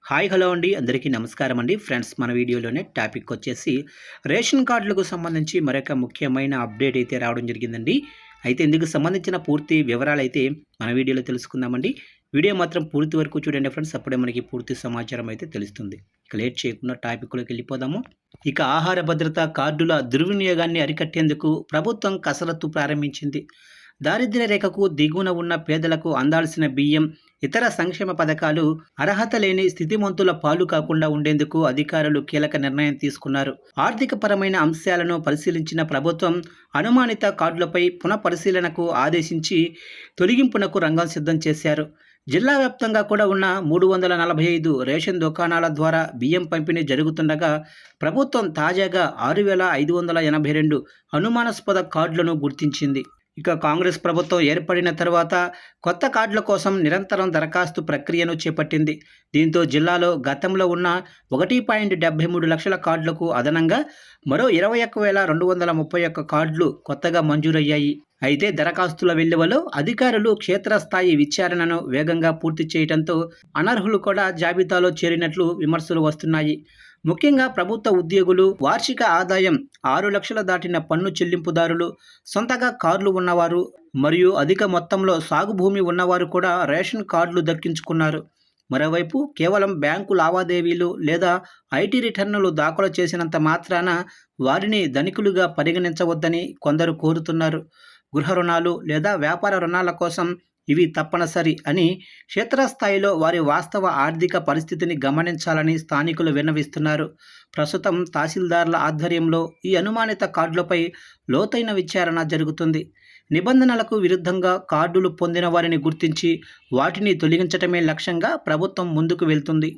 Hi hello అండి అందరికీ నమస్కారం అండి ఫ్రెండ్స్. మన వీడియోలోనే టాపిక్ వచ్చేసి రేషన్ కార్డులకు సంబంధించి మరొక ముఖ్యమైన అప్డేట్ అయితే రావడం జరిగిందండి. అయితే ఇందుకు సంబంధించిన పూర్తి వివరాలు అయితే మన వీడియోలో తెలుసుకుందామండి. వీడియో మాత్రం పూర్తి వరకు చూడండి ఫ్రెండ్స్, అప్పుడే మనకి పూర్తి సమాచారం అయితే తెలుస్తుంది. ఇక లేట్ చేయకుండా టాపిక్లోకి వెళ్ళిపోదాము. ఇక ఆహార భద్రత కార్డుల దుర్వినియోగాన్ని అరికట్టేందుకు ప్రభుత్వం కసరత్తు ప్రారంభించింది. దారిద్ర్య రేఖకు దిగువన ఉన్న పేదలకు అందాల్సిన బియ్యం, ఇతర సంక్షేమ పథకాలు అర్హత లేని స్థితిమంతుల పాలు కాకుండా ఉండేందుకు అధికారులు కీలక నిర్ణయం తీసుకున్నారు. ఆర్థిక పరమైన అంశాలను పరిశీలించిన ప్రభుత్వం అనుమానిత కార్డులపై పునఃపరిశీలనకు ఆదేశించి తొలగింపునకు రంగం సిద్ధం చేశారు. జిల్లా వ్యాప్తంగా కూడా ఉన్న 345 రేషన్ దుకాణాల ద్వారా బియ్యం పంపిణీ జరుగుతుండగా ప్రభుత్వం తాజాగా 6,582 అనుమానాస్పద కార్డులను గుర్తించింది. ఇక కాంగ్రెస్ ప్రభుత్వం ఏర్పడిన తర్వాత కొత్త కార్డుల కోసం నిరంతరం దరఖాస్తు ప్రక్రియను చేపట్టింది. దీంతో జిల్లాలో గతంలో ఉన్న 1.73 లక్షల కార్డులకు అదనంగా మరో 21,231 కార్డులు కొత్తగా మంజూరయ్యాయి. అయితే దరఖాస్తుల వెల్లువలో అధికారులు క్షేత్రస్థాయి విచారణను వేగంగా పూర్తి చేయడంతో అనర్హులు కూడా జాబితాలో చేరినట్లు విమర్శలు వస్తున్నాయి. ముఖ్యంగా ప్రభుత్వ ఉద్యోగులు, వార్షిక ఆదాయం 6 లక్షలు దాటిన పన్ను చెల్లింపుదారులు, సొంతగా కార్లు ఉన్నవారు మరియు అధిక మొత్తంలో సాగు భూమి ఉన్నవారు కూడా రేషన్ కార్డులు దక్కించుకున్నారు. మరోవైపు కేవలం బ్యాంకు లావాదేవీలు లేదా ఐటీ రిటర్నులు దాఖలు చేసినంత మాత్రాన వారిని ధనికులుగా పరిగణించవద్దని కొందరు కోరుతున్నారు. గృహ రుణాలు లేదా వ్యాపార రుణాల కోసం ఇవి తప్పనిసరి అని క్షేత్రస్థాయిలో వారి వాస్తవ ఆర్థిక పరిస్థితిని గమనించాలని స్థానికులు విన్నవిస్తున్నారు. ప్రస్తుతం తహసీల్దార్ల ఆధ్వర్యంలో ఈ అనుమానిత కార్డులపై లోతైన విచారణ జరుగుతుంది. నిబంధనలకు విరుద్ధంగా కార్డులు పొందిన వారిని గుర్తించి వాటిని తొలగించటమే లక్ష్యంగా ప్రభుత్వం ముందుకు వెళ్తుంది.